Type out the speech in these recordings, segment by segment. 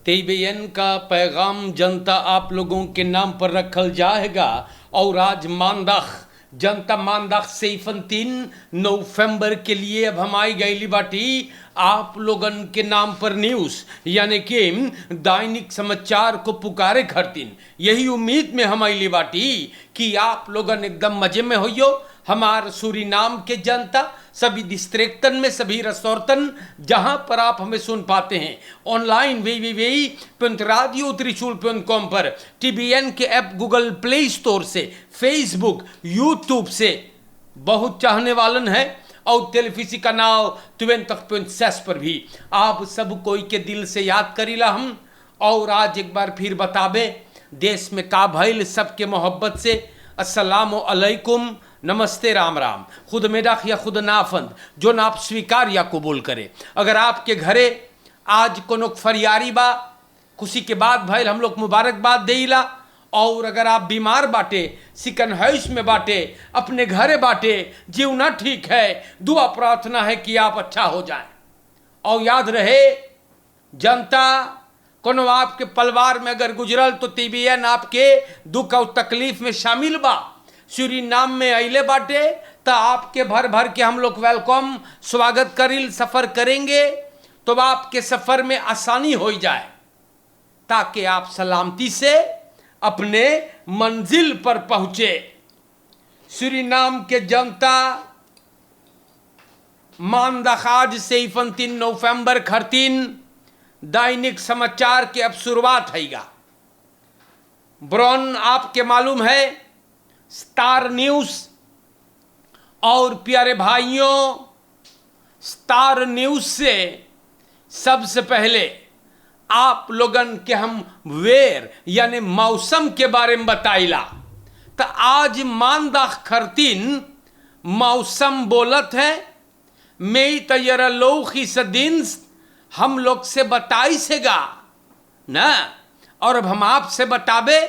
TBN का पैगाम जनता आप लोगों के नाम पर रखल जाएगा और आज मानदाख जनता मानदाख से 3 नवंबर के लिए अब हम आई गई बाटी आप लोगन के नाम पर न्यूज़ यानी कि दैनिक समाचार को पुकारे खरतीन। यही उम्मीद में हम आई बाटी कि आप लोगन एकदम मजे में होइयो। हमार सूरीनाम के जनता सभी डिस्ट्रिक्टन में सभी रसोर्तन जहां पर आप हमें सुन पाते हैं ऑनलाइन www.radiotrishul.com पर TBN के ऐप गूगल प्ले स्टोर से फेसबुक यूट्यूब से बहुत चाहने वालन है और टेलीविजन का नाव 20.6 पर भी आप सब कोई के दिल से याद करीला हम। और आज एक बार फिर बताबे देश में का भइल सबके मोहब्बत से अस्सलाम अलैकुम नमस्ते राम राम। खुद मेडाख या खुद नाफंद जो नाप स्वीकार या कबूल करे। अगर आपके घरे आज कोनो फरियारी बा खुशी के बाद भइल हम लोग मुबारकबाद देला। और अगर आप बीमार बाटे सिकन हैश में बाटे अपने घरे बाटे जीवना ठीक है दुआ प्रार्थना है कि आप अच्छा हो जाए। और याद रहे जनता कोनो आपके परिवार में अगर गुजरल तो TBN आपके दुख और तकलीफ में शामिल बा। सूरीनाम में अइले बाटे तो आपके भर भर के हम लोग वेलकम स्वागत करिल सफ़र करेंगे तो आपके सफ़र में आसानी हो जाए ताकि आप सलामती से अपने मंजिल पर पहुँचे। सूरीनाम के जनता मानदाखाज से 3 नवंबर खरतीन दैनिक समाचार के अब शुरुआत हैगा। ब्रॉन आपके मालूम है स्टार न्यूज़ और प्यारे भाइयों स्टार न्यूज़ से सबसे पहले आप लोगन के हम वेर यानी मौसम के बारे में बताइला। तो आज मानदाख खरतीन मौसम बोलत है मई तैयार लोखी सदिन हम लोग से बताई सेगा ना। और अब हम आपसे बताबे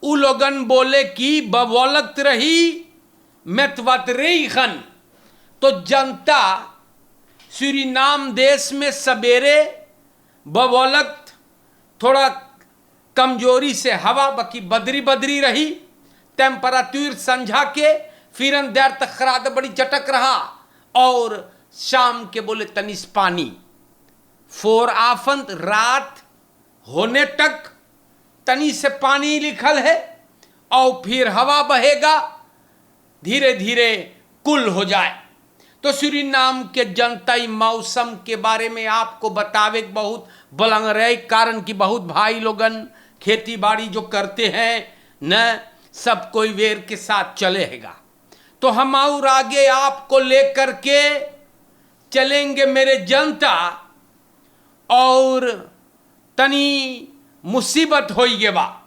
उ लोगन बोले कि बवलत रही मेतवत रही खन। तो जनता सूरीनाम देश में सवेरे बवलत थोड़ा कमजोरी से हवा बकी बदरी बदरी रही। टेम्परेचर संझा के फिर देर तक खराद बड़ी चटक रहा और शाम के बोले तनिस पानी फोर आफंत रात होने तक तनी से पानी लिखल है और फिर हवा बहेगा धीरे धीरे कुल हो जाए। तो सूरीनाम के जनताई मौसम के बारे में आपको बतावे बहुत बलंग रहे कारण कि बहुत भाई लोगन खेती बाड़ी जो करते हैं न सब कोई वेर के साथ चलेगा। तो हम और आगे आपको लेकर के चलेंगे मेरे जनता। और तनी मुसीबत हो गए बा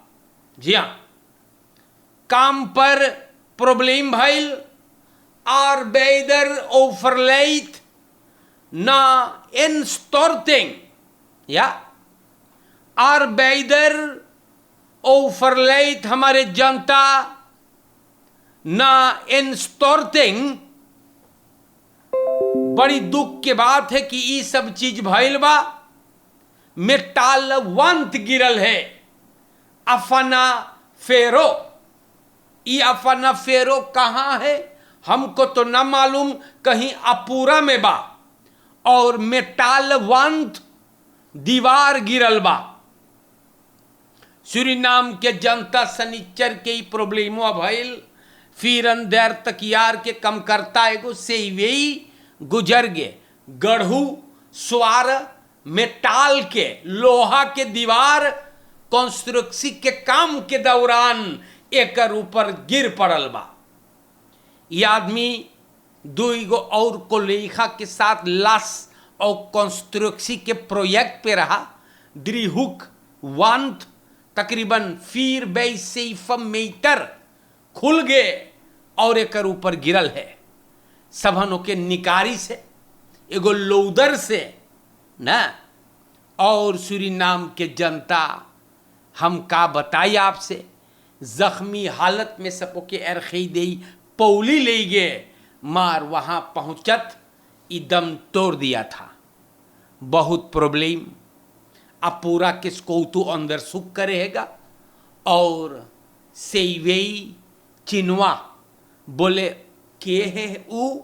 जी हाँ काम पर प्रॉब्लम भइल आर बेदर ओवरलेट ना इन स्टोर्टिंग या आर बेदर ओवरलेट हमारे जनता ना इन स्टोर्टिंग। बड़ी दुख के बात है कि ये सब चीज भइल बा मेटाल वंत गिरल है अफना फेरो। ये अफना फेरो कहाँ है हमको तो न मालूम कहीं अपूरा में बा और मेटाल वंत दीवार गिरल बा। सूरीनाम के जनता सनिचर के ही प्रॉब्लमो भइल फिर देर तक यार के कम करता एगो से वे गुजर गे गढ़ू स्वार मेटाल के लोहा के दीवार कंस्ट्रक्शन के काम के दौरान एक ऊपर गिर पड़ल बा। ये आदमी दुईगो और कोलेखा के साथ लाश और कंस्ट्रक्शन के प्रोजेक्ट पे रहा द्रिहुक वंत तकरीबन 4 मीटर खुल गए और एक ऊपर गिरल है सबनों के निकारी से एगो लोदर से ना। और सूरीनाम के जनता हम का बताई आपसे जख्मी हालत में सबो के अरखी दे पौली ले गए मार वहाँ पहुँचत दम तोड़ दिया था। बहुत प्रॉब्लम अब पूरा किसको तू अंदर सुख करेगा। और सेवेई चिनवा बोले के है ऊ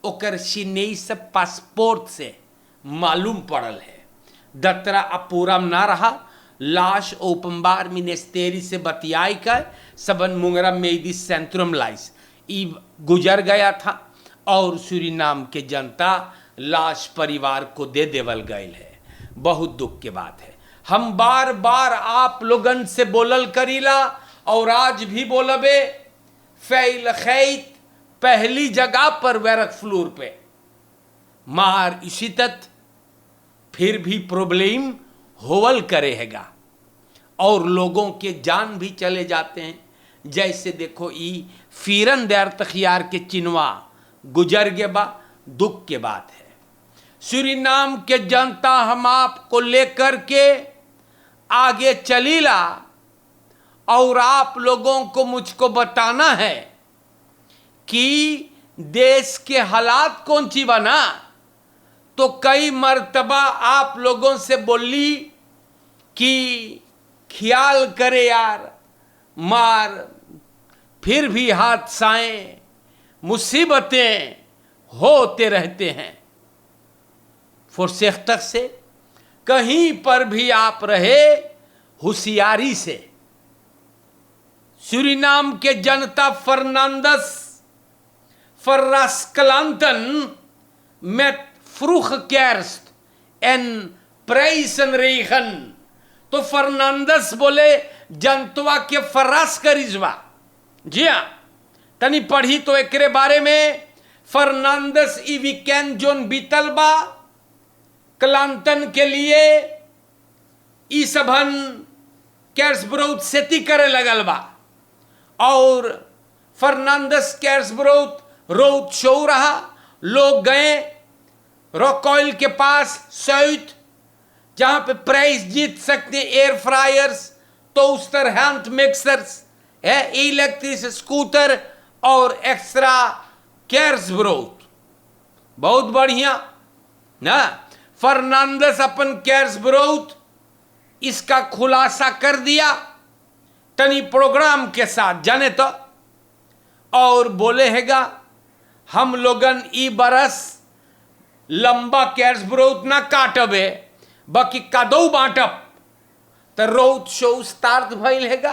ओकर सिनेई से पासपोर्ट से मालूम पड़ल है। दत्रा अब पूरा ना रहा, लाश ओपम्बार मिनिस्टेरी से बतियाई कर सबन मुंगरा मेदी सेंट्रम लाइस ई गुजर गया था और सूरीनाम के जनता लाश परिवार को दे देवल गए है। बहुत दुख की बात है। हम बार बार आप लोगन से बोलल करीला और आज भी बोलबे, फैल खैत पहली जगह पर वैरक फ्लोर पे मार इसी तक फिर भी प्रॉब्लम होवल करेगा और लोगों के जान भी चले जाते हैं। जैसे देखो ई फीरन दर तखियार के चिनवा गुजर गए बा, दुख के बात है। सूरीनाम के जनता हम आपको लेकर के आगे चलीला और आप लोगों को मुझको बताना है कि देश के हालात कौन सी बना। तो कई मर्तबा आप लोगों से बोली कि ख्याल करे यार, मार फिर भी हादसाएं मुसीबतें होते रहते हैं। फुरसेख्तक से कहीं पर भी आप रहे होशियारी से। सूरीनाम के जनता Fernandez फर्रास्कलांतन met vroege kerst en prijzenregen। तो फर्नांडस बोले जनतवा के फरास करिजवा। जी हाँ, तनी पढ़ी तो एकरे बारे में। फर्नांडस ई वीकेंड जोन बीतल बा क्लांतन के लिए ई सबन कैर्सब्राउट सेती करे लगल बा और फर्नांडस कैर्सब्राउट रोड शो रहा। लोग गए रॉकऑयल के पास सऊथ, जहां पे प्राइज जीत सकते एयर फ्रायर्स, टोस्टर, हैंड मिक्सर्स है, इलेक्ट्रिक स्कूटर और एक्स्ट्रा कैर्सब्राउट। बहुत बढ़िया ना। फर्नांडस अपन कैर्सब्राउट इसका खुलासा कर दिया तनी प्रोग्राम के साथ जाने तो, और बोले हैगा हम लोगन ई बरस लंबा कैर्सब्राउट ना काटबे बाकी कदौ बांटब। तो रोड शो स्टार्ट भइल हैगा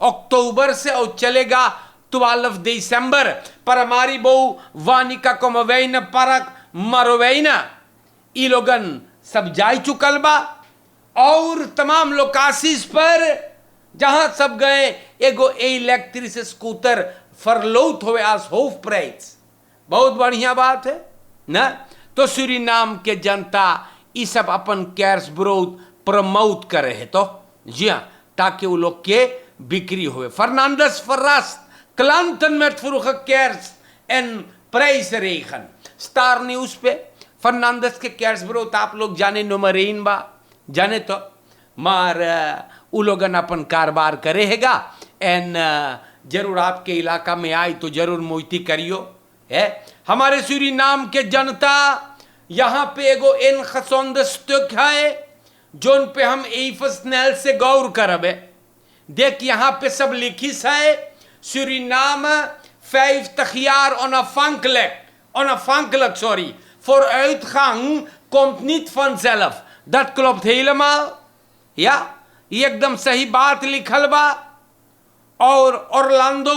अक्टूबर से और चलेगा 12 दिसंबर पर। हमारी बहु वानिका कोमवैन परक मरवैना ई लोगन सब जा चुकल बा और तमाम लोकासिस पर जहां सब गए एगो इलेक्ट्रिक स्कूटर फरलोत होवे आज होफ प्राइस। बहुत बढ़िया बात है ना। तो सूरीनाम के जनता ये सब अपन कैर्सब्राउट प्रमोट करे है तो जी हाँ, ताकि वो लोग के बिक्री हुए। फर्नांडस फर्रास क्लांतन में फ्रूख कैर्स एन प्राइसरेखन। स्टार न्यूज पे फर्नांडस के कैर्सब्राउट आप लोग जाने नंबर 1 बा जाने तो मार उ लोगन अपन कारोबार करे हैगा एन जरूर आपके इलाका में आई तो जरूर मोइती करियो है। हमारे सूरीनाम के जनता यहाँ पे एगो इन खसोंदस्तुक है जोन पे हम एफस्नेल से गौर करबे। देख यहाँ पे सब लिखिस है Suriname 5 तखियार on a fankelijk sorry vooruitgang komt niet vanzelf। dat klopt helemaal ja, एकदम सही बात लिखल बा। और ऑरलैंडो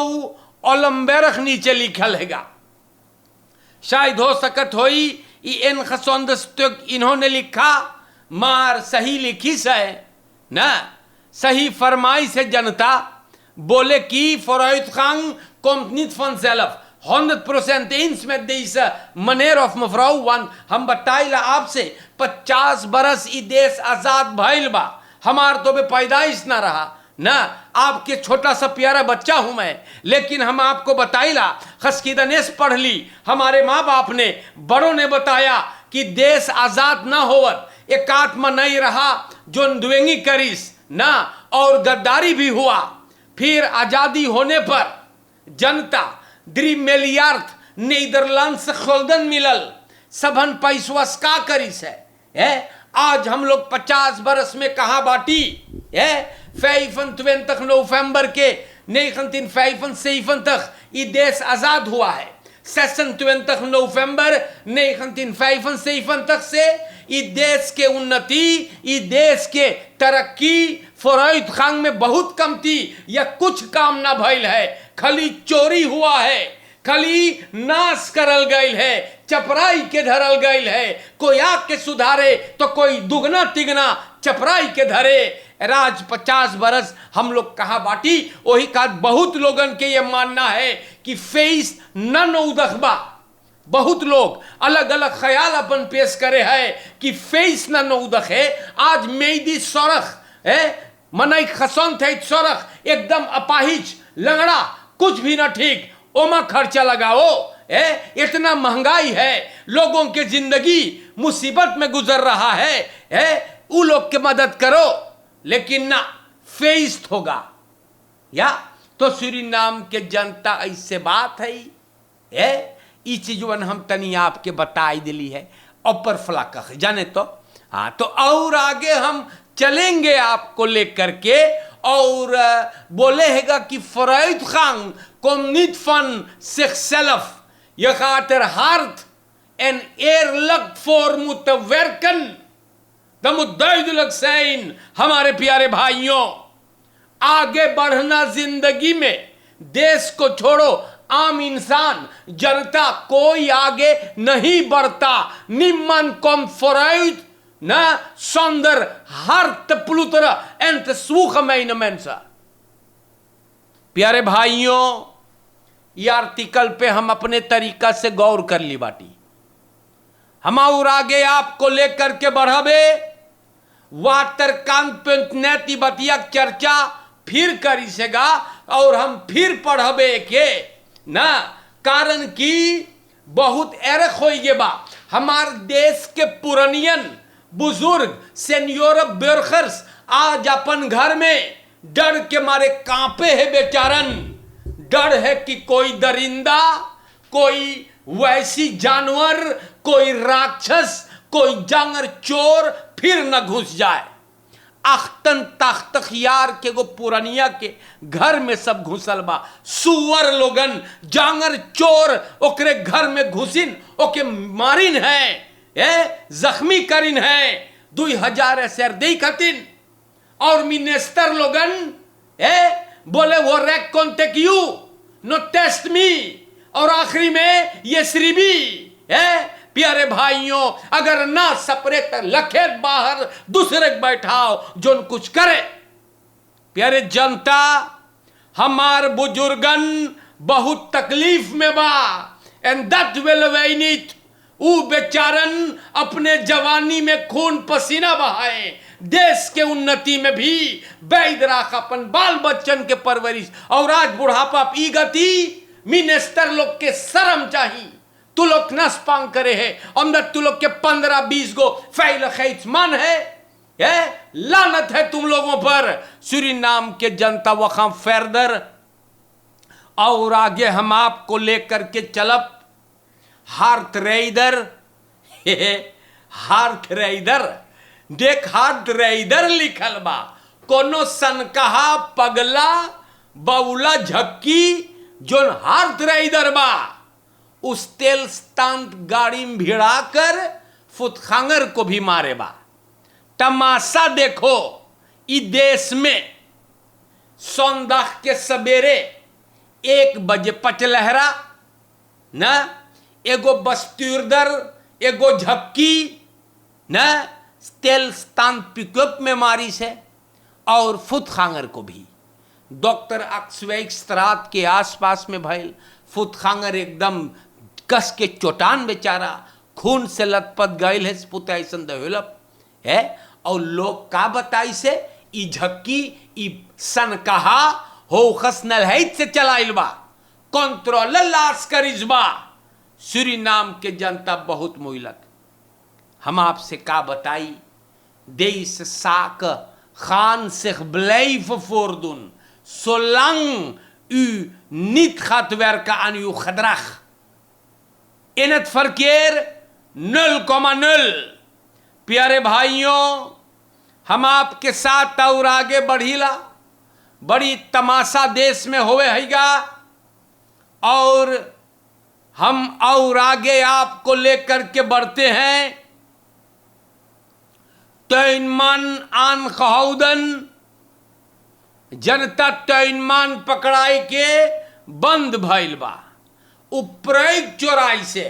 ओलमबर्ग नीचे लिखल हैगा। शायद हो सकत होई इन खसोंदस्तुक इन्होंने लिखा मार सही लिखिस है ना। सही फरमाइश है जनता बोले कि vooruitgang komt niet vanzelf 100% eens met deze meneer of mevrouw, want हम बताइला आपसे 50 बरस ई देश आजाद भइल बा, हमार तो बे पैदाइश ना रहा ना। आपके छोटा सा प्यारा बच्चा हूं मैं, लेकिन हम आपको बताइला खसकीदनेस पढ़ ली। हमारे माँ बाप ने बड़ों ने बताया कि देश आजाद ना होवत एक आत्मा नहीं रहा जो दुएंगी करीस ना, और गद्दारी भी हुआ। फिर आजादी होने पर जनता 3 मिलियर्ड नीदरलैंड से खुल्दन मिलल सबन पैसवा का करीस है आज हम लोग 50 बरस में कहाँ बाटी है 25 नवंबर के 1975 ये देश आजाद हुआ है। 26 नवंबर 1975 से ये देश के उन्नति, ये देश के तरक्की फरौद खान में बहुत कम थी या कुछ काम ना भइल है। खाली चोरी हुआ है, खाली नाश करल गईल है, चपराई के धरल गईल है। कोई आके सुधारे तो कोई दुगना तिगना चपराई के धरे। राज 50 बरस हम लोग कहाँ बाटी। वही का बहुत लोगन के ये मानना है कि फेस न नौदखबा। बहुत लोग अलग अलग ख्याल अपन पेश करे है कि फेस न नौदख है। आज मेदी सौरख है मनई खसौन थे सौरख एकदम अपाहिज लंगड़ा कुछ भी ना ठीक ओमा खर्चा लगाओ है। इतना महंगाई है, लोगों के जिंदगी मुसीबत में गुजर रहा है उ लोग के मदद करो। लेकिन ना फेस्ट होगा या तो सूरीनाम के जनता ऐसे बात है ये चीजवन हम तनी आपके बताई दिली है अपर फ्लाक जाने तो। हाँ तो और आगे हम चलेंगे आपको लेकर के और बोले हैगा कि फरौद खान kom niet van zichzelf. Je gaat er hard en eerlijk voor moeten werken. Dat moet duidelijk zijn, हमारे प्यारे भाइयों। आगे बढ़ना जिंदगी में, देश को छोड़ो, आम इंसान जनता कोई आगे नहीं बढ़ता। Niemand komt vooruit, na zonder hard te ploeteren en te zwoegen, mijn mensen। प्यारे भाइयों, ये आर्टिकल पे हम अपने तरीका से गौर कर ली बाटी। हम और आगे आपको लेकर के बढ़ावे वाटर कांति बतिया चर्चा फिर करी सेगा और हम फिर पढ़ावे के ना कारण की बहुत एरख हो गए बा। हमार देश के पुरनियन बुजुर्ग सीनियर बेरखर्स आज अपन घर में डर के मारे कांपे है बेचारन। डर है कि कोई दरिंदा, कोई वैसी जानवर, कोई राक्षस, कोई जांगर चोर फिर न घुस जाए। अख्तन तख्तखियार के गो पुरनिया के घर में सब घुसल बा। सुअर लोगन जांगर चोर ओकरे घर में घुसिन, ओके मारिन है जख्मी करिन है। 2000 एसर दे खतिन और मिनिस्टर लोगन बोले वो rack contact you know test me. और आखिरी में ये श्रीबी है। प्यारे भाइयों, अगर ना सपरे तक लखेत बाहर दूसरे बैठाओ जो कुछ करे। प्यारे जनता, हमार बुजुर्गन बहुत तकलीफ में बा एंड दैट विल वेन इट। ऊ बेचारन अपने जवानी में खून पसीना बहाए, देश के उन्नति में भी बैद राख अपन बाल बच्चन के परवरिश। और आज बुढ़ापा ई गति मिनिस्टर लोग के शर्म चाहिए। तू लोग नस पांग करे है अंदर तू लोग के 15-20 गो फैल खैचमान है लानत है तुम लोगों पर। सूरीनाम के जनता वखां फैरदर और आगे हम आपको लेकर के चलब हार्थ रेइदर। हार्थ रेइदर देख, हार्थ रेइदर लिखल बा। कोनो सनकहा पगला बउला झक्की जोन हार्थ रेइदर बा उस तेल स्तांत गाड़ी में भिड़ा कर फुतखांगर को भी मारे बा। तमाशा देखो इस देश में सोमदाख के सवेरे 1 बजे पचलहरा ना एगो बस्तुरदर एगो झक्की ना तेल स्तान पिकअप में मारी से और फुतखांगर को भी डॉक्टर अक्सवेक स्त्रात के आसपास में भइल। फुतखांगर एकदम कस के चोटान बेचारा खून से लथपथ गईल है। पुत ऐसन डेवलप है और लोग का बताई से ई झक्की ई सन कहा हो खस नलहैत से चलाइल बा कंट्रोल लाश करिज बा। सूरीनाम के जनता बहुत मुइलक। हम आपसे का बताई देश साक खान zich blijven voordoen zolang u niet gaat werken aan uw gedrag. In het verkeer 0,0. प्यारे भाइयों, हम आपके साथ और आगे बढ़ीला। बड़ी तमाशा देश में होवे हैगा और हम और आगे आपको लेकर के बढ़ते हैं। तैनमान आन खहौदन जनता तैनमान पकड़ाई के बंद भइल बा। उ प्रयोग चोराई से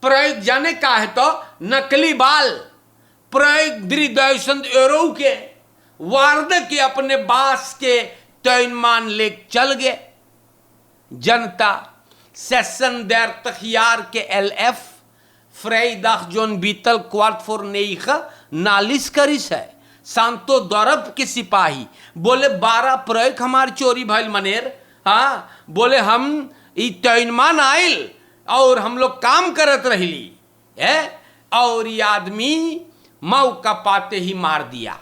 प्रयोग जाने का है तो नकली बाल प्रयोग दृदयसंद एरो के वार्द के अपने बास के तैनमान ले चल गए। जनता सेशन देर तखियार के LF फ्रेदाख जोन बीतल क्वार्ट फोर नेख नालिश करिस है। सांतो दौरब के सिपाही बोले 12 प्रयोग हमार चोरी भइल मनेर। हाँ बोले हम ई तैनमान आयल और हम लोग काम करत रही है और ये आदमी मौका पाते ही मार दिया।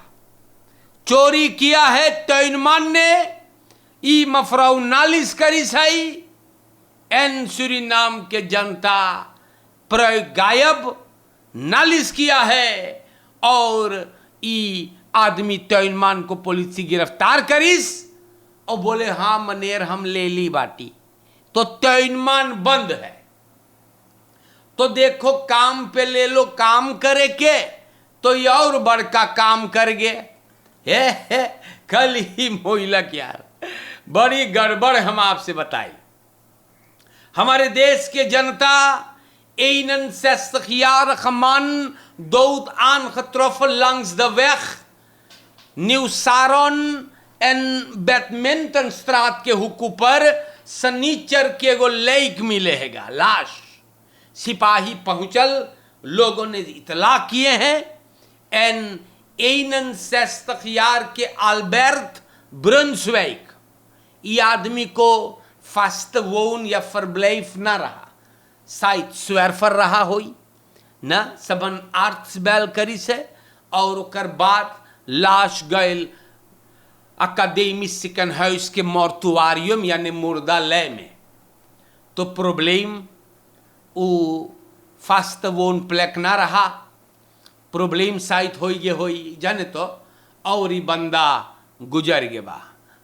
चोरी किया है तैनमान ने, ई मफराउ नालिश करी सही। एन सूरीनाम के जनता प्रयोग गायब नालिश किया है और ई आदमी तैनमान को पुलिस से गिरफ्तार करीस और बोले हाँ मनेर हम ले ली बाटी। तो तैनमान बंद है। तो देखो काम पे ले लो काम करे के तो ये और बड़का काम कर गए। हे कल ही मोइलक यार, बड़ी गड़बड़ हम आपसे बताई। हमारे देश के जनता एनन सेस्खियार खमान दोत आन खत्रोफल लंग्स द वेख न्यू सारोन एन बैडमिंटन स्त्रात के हुकू पर सनीचर के गो लेक मिले हैगा लाश। सिपाही पहुंचल, लोगों ने इतला किए हैं एन एनन सेस्खियार के अल्बर्ट ब्रंसवेक ये आदमी को फास्ट वोन या फरब्लेफ ना रहा, शायद स्वेरफर रहा होई ना सबन आर्ट्स बैल करी से और ओकर बाद लाश गयल अकादमी सिकन हाउस के मोर्टुआरियम यानी मुर्दालय में। तो प्रॉब्लम वो फास्ट वोन प्लेक ना रहा, प्रॉब्लम शायद होई जाने तो और ही बंदा गुजर गए बा।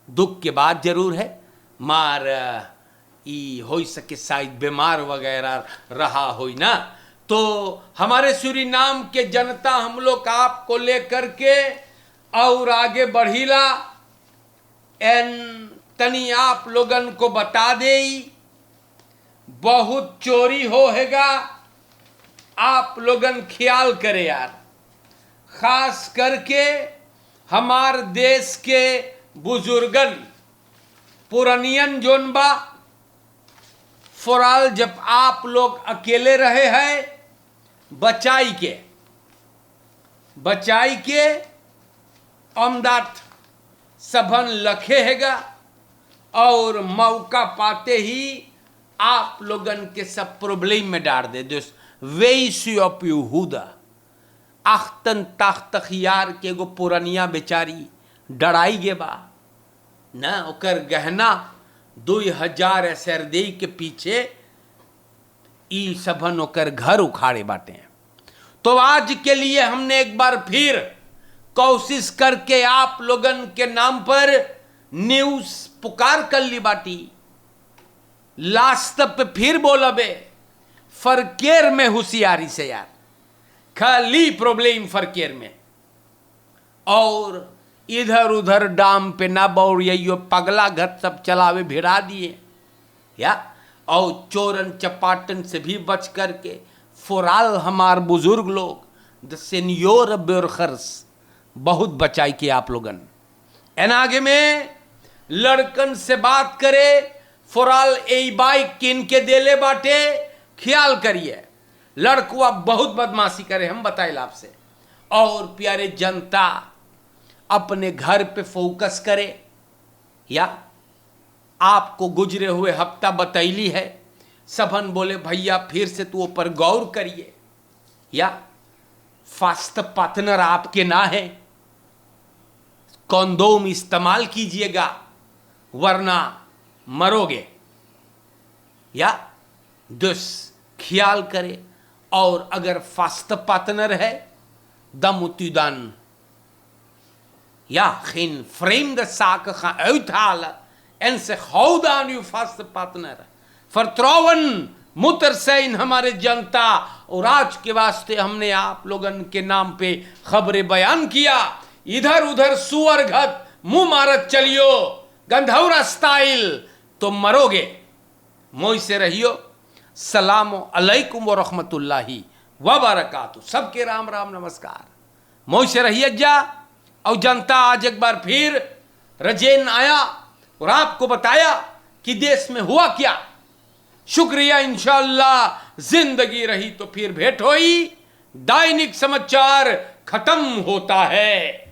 दुख के बाद जरूर है मार ई हो सके शायद बीमार वगैरह रहा हो ना। तो हमारे सूरीनाम के जनता हम लोग आपको लेकर के और आगे बढ़ीला। एन तनी आप लोगन को बता दे बहुत चोरी होएगा, आप लोगन ख्याल करे यार। खास करके हमार देश के बुजुर्गन पुरानियन जोन बा फौराल जब आप लोग अकेले रहे हैं बचाई के अमदात सबन लखे हैगा और मौका पाते ही आप लोगन के सब प्रॉब्लम में डाल दे दो। वेसी ऑफ यहूदा अख्तन ताख्तखियार के गो पुरानिया बेचारी डराई गे बा ना, ओकर गहना 2000 सरदे के पीछे ई सबन ओकर घर उखाड़े बाटे हैं। तो आज के लिए हमने एक बार फिर कोशिश करके आप लोगन के नाम पर न्यूज पुकार कर ली बाटी। लास्ट पे फिर बोलबे फरकेर में होशियारी से यार, खाली प्रॉब्लम फरकेर में और इधर उधर डाम पे ना बौर यो पगला घर सब चलावे भिड़ा दिए या और चोरन चपाटन से भी बच करके फौराल हमार बुजुर्ग लोग द सीनियर ब्यूरोक्रेट्स बहुत बचाई के आप लोगन। एन आगे में लड़कन से बात करे फौराल ए बाइक किन के देले बाटे ख्याल करिए। लड़कुआ बहुत बदमाशी करे हम बताइल आपसे। और प्यारे जनता अपने घर पे फोकस करे या आपको गुजरे हुए हफ्ता बतैली है सबन बोले भैया फिर से तू ऊपर गौर करिए या फास्ट पार्टनर आपके ना है, कंडोम इस्तेमाल कीजिएगा वरना मरोगे या दुस ख्याल करे। और अगर फास्ट पार्टनर है dan moet u dan ja, geen vreemde zaken gaan uithalen en zich houden aan uw vaste partner. Vertrouwen moet er zijn हमारे जनता, और आज के वास्ते हमने आप लोगन के नाम पे खबरें बयान किया। इधर उधर सुअरघत मुंह मारत चलियो गंधौरा स्टाइल तो मरोगे। मोई से रहियो। सलाम अलैकुम व रहमतुल्लाहि व बरकातहू। सबके राम राम नमस्कार। मोई से रहिए जा। और जनता आज एक बार फिर रजेन आया और आपको बताया कि देश में हुआ क्या। शुक्रिया। इंशाअल्लाह जिंदगी रही तो फिर भेंट होई। दैनिक समाचार खत्म होता है।